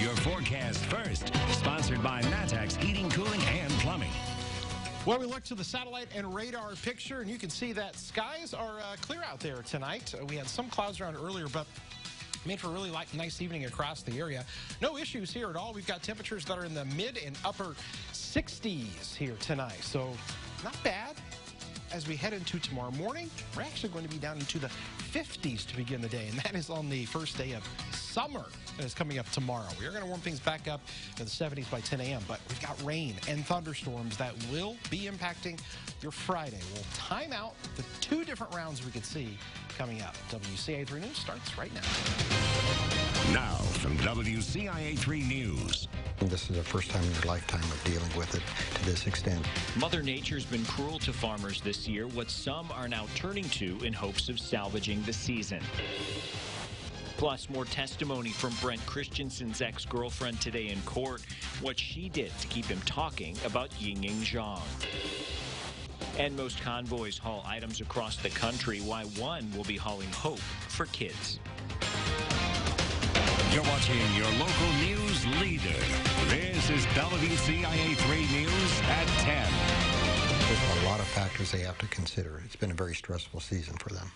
your forecast first. Sponsored by Matex Heating, Cooling, and Plumbing. Well, we look to the satellite and radar picture, and you can see that skies are clear out there tonight. We had some clouds around earlier, but made for a really nice evening across the area. No issues here at all. We've got temperatures that are in the mid and upper 60s here tonight, so not bad. As we head into tomorrow morning, we're actually going to be down into the 50s to begin the day, and that is on the first day of summer that is coming up tomorrow. We are going to warm things back up to the 70s by 10 a.m., but we've got rain and thunderstorms that will be impacting your Friday. We'll time out the two different rounds we could see coming up. WCIA 3 News starts right now. Now from WCIA 3 News. This is the first time in your lifetime of dealing with it to this extent. Mother Nature's been cruel to farmers this year, what some are now turning to in hopes of salvaging the season. Plus, more testimony from Brent Christensen's ex-girlfriend today in court, what she did to keep him talking about Yin Yin Zhang. And most convoys haul items across the country, why one will be hauling hope for kids. You're watching your local news leader. This is WCIA 3 News at 10. There's a lot of factors they have to consider. It's been a very stressful season for them.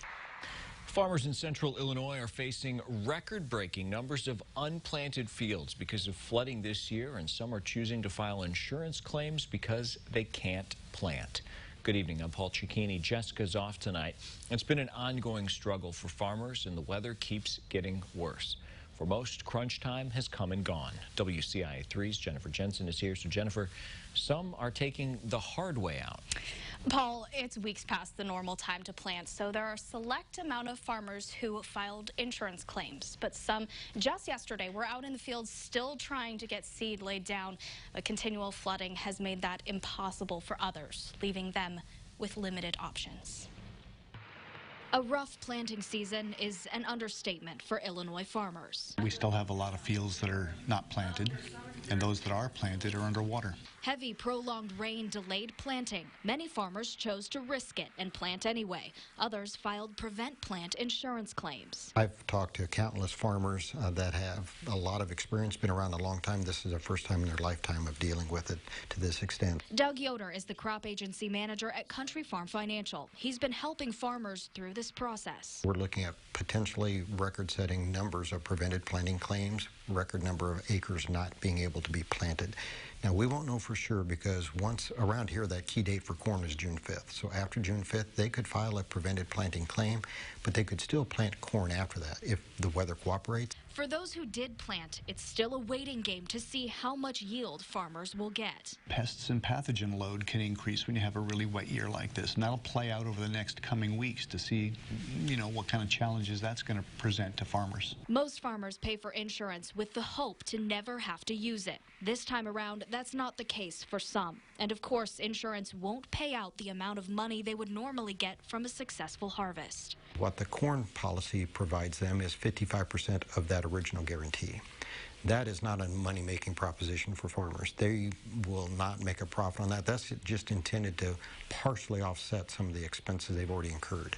Farmers in central Illinois are facing record-breaking numbers of unplanted fields because of flooding this year, and some are choosing to file insurance claims because they can't plant. Good evening, I'm Paul Cicchini. Jessica's off tonight. It's been an ongoing struggle for farmers, and the weather keeps getting worse. For most, crunch time has come and gone. WCIA 3's Jennifer Jensen is here. So, Jennifer, some are taking the hard way out. Paul, it's weeks past the normal time to plant, so there are a select amount of farmers who filed insurance claims. But some, just yesterday, were out in the fields still trying to get seed laid down. But continual flooding has made that impossible for others, leaving them with limited options. A rough planting season is an understatement for Illinois farmers. We still have a lot of fields that are not planted, and those that are planted are underwater. Heavy, prolonged rain delayed planting. Many farmers chose to risk it and plant anyway. Others filed prevent plant insurance claims. I've talked to countless farmers that have a lot of experience, been around a long time. This is the first time in their lifetime of dealing with it to this extent. Doug Yoder is the crop agency manager at Country Farm Financial. He's been helping farmers through this process. We're looking at potentially record-setting numbers of prevented planting claims, record number of acres not being able to be planted. Now, we won't know for sure because once around here, that key date for corn is June 5th. So after June 5th, they could file a prevented planting claim, but they could still plant corn after that if the weather cooperates. For those who did plant, it's still a waiting game to see how much yield farmers will get. Pests and pathogen load can increase when you have a really wet year like this, and that'll play out over the next coming weeks to see, what kind of challenges that's going to present to farmers. Most farmers pay for insurance with the hope to never have to use it. This time around, that's not the case for some. And of course, insurance won't pay out the amount of money they would normally get from a successful harvest. What the corn policy provides them is 55% of that original guarantee. That is not a money-making proposition for farmers. They will not make a profit on that. That's just intended to partially offset some of the expenses they've already incurred.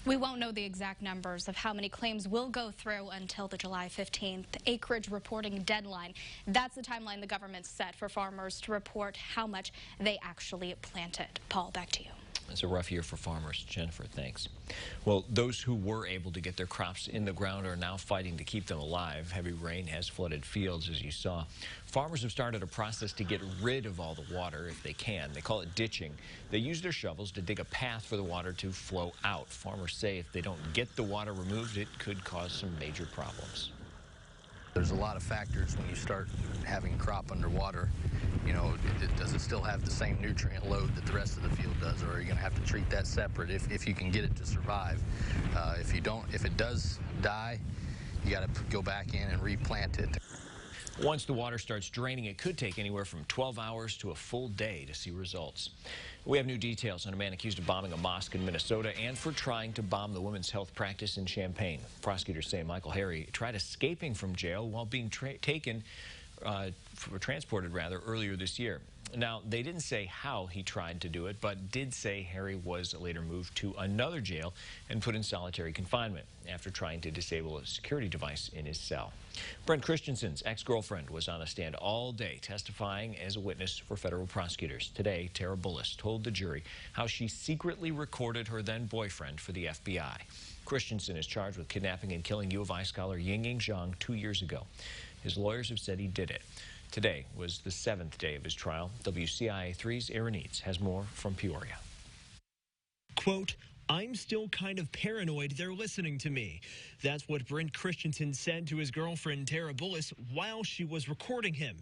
We won't know the exact numbers of how many claims will go through until the July 15th acreage reporting deadline. That's the timeline the government set for farmers to report how much they actually planted. Paul, back to you. It's a rough year for farmers. Jennifer, thanks. Well, those who were able to get their crops in the ground are now fighting to keep them alive. Heavy rain has flooded fields, as you saw. Farmers have started a process to get rid of all the water if they can. They call it ditching. They use their shovels to dig a path for the water to flow out. Farmers say if they don't get the water removed, it could cause some major problems. There's a lot of factors when you start having crop underwater. Does it still have the same nutrient load that the rest of the field does, or are you going to have to treat that separate if you can get it to survive? If it does die, you got to go back in and replant it. Once the water starts draining, it could take anywhere from 12 hours to a full day to see results. We have new details on a man accused of bombing a mosque in Minnesota and for trying to bomb the women's health practice in Champaign. Prosecutors say Michael Harry tried escaping from jail while being transported earlier this year. Now, they didn't say how he tried to do it, but did say Harry was later moved to another jail and put in solitary confinement after trying to disable a security device in his cell. Brent Christensen's ex-girlfriend was on the stand all day testifying as a witness for federal prosecutors. Today, Tara Bullis told the jury how she secretly recorded her then-boyfriend for the FBI. Christensen is charged with kidnapping and killing U of I scholar Ying Zhang 2 years ago. His lawyers have said he did it. Today was the 7th day of his trial. WCIA 3's Aaron Eads has more from Peoria. Quote, "I'm still kind of paranoid they're listening to me." That's what Brent Christensen said to his girlfriend Tara Bullis while she was recording him.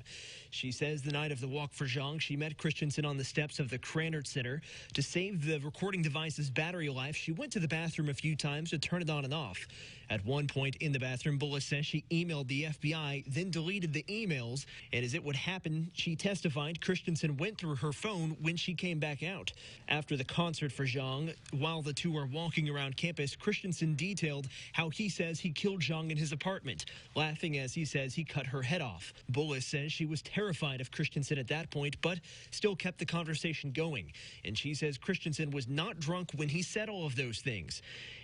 She says the night of the walk for Zhang, she met Christensen on the steps of the Krannert Center. To save the recording device's battery life, she went to the bathroom a few times to turn it on and off. At one point in the bathroom, Bullis says she emailed the FBI, then deleted the emails. And as it would happen, she testified Christensen went through her phone when she came back out. After the concert for Zhang, while the two were walking around campus, Christensen detailed how he says he killed Zhang in his apartment, laughing as he says he cut her head off. Bullis says she was terrified of Christensen at that point, but still kept the conversation going. And she says Christensen was not drunk when he said all of those things.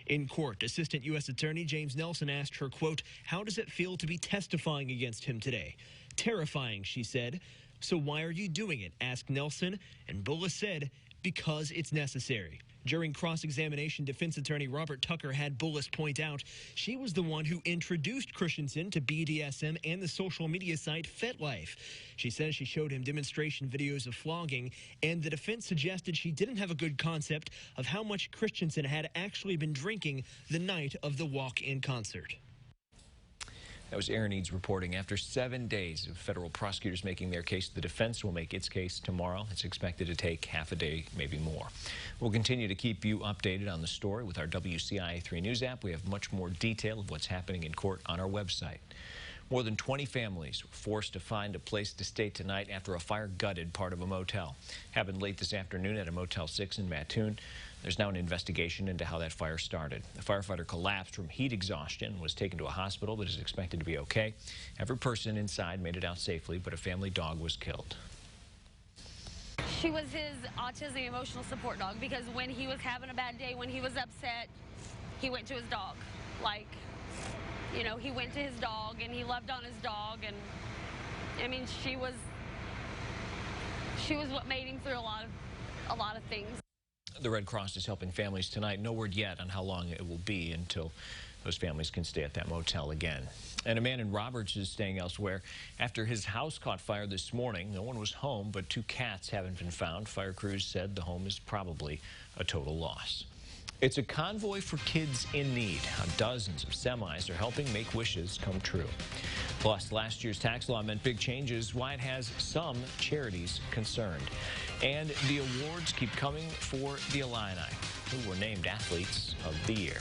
In court, Assistant U.S. Attorney James Nelson asked her, quote, "How does it feel to be testifying against him today?" "Terrifying," she said. "So why are you doing it?" asked Nelson. And Bullis said, "Because it's necessary." During cross-examination, defense attorney Robert Tucker had Bullis point out she was the one who introduced Christensen to BDSM and the social media site FetLife. She says she showed him demonstration videos of flogging, and the defense suggested she didn't have a good concept of how much Christensen had actually been drinking the night of the walk-in concert. That was Aaron Eads reporting. After 7 days of federal prosecutors making their case, the defense will make its case tomorrow. It's expected to take half a day, maybe more. We'll continue to keep you updated on the story with our WCIA 3 News app. We have much more detail of what's happening in court on our website. More than 20 families were forced to find a place to stay tonight after a fire gutted part of a motel. Happened late this afternoon at a Motel 6 in Mattoon. There's now an investigation into how that fire started. The firefighter collapsed from heat exhaustion and was taken to a hospital, but is expected to be okay. Every person inside made it out safely, but a family dog was killed. She was his autism emotional support dog, because when he was having a bad day, when he was upset, he went to his dog. Like, you know, he went to his dog and he loved on his dog, and I mean, she was what made him through a lot of things. The Red Cross is helping families tonight. No word yet on how long it will be until those families can stay at that motel again. And a man in Roberts is staying elsewhere after his house caught fire this morning. No one was home, but 2 cats haven't been found. Fire crews said the home is probably a total loss. It's a convoy for kids in need. How dozens of semis are helping make wishes come true. Plus, last year's tax law meant big changes, why it has some charities concerned. And the awards keep coming for the Illini, who were named Athletes of the Year.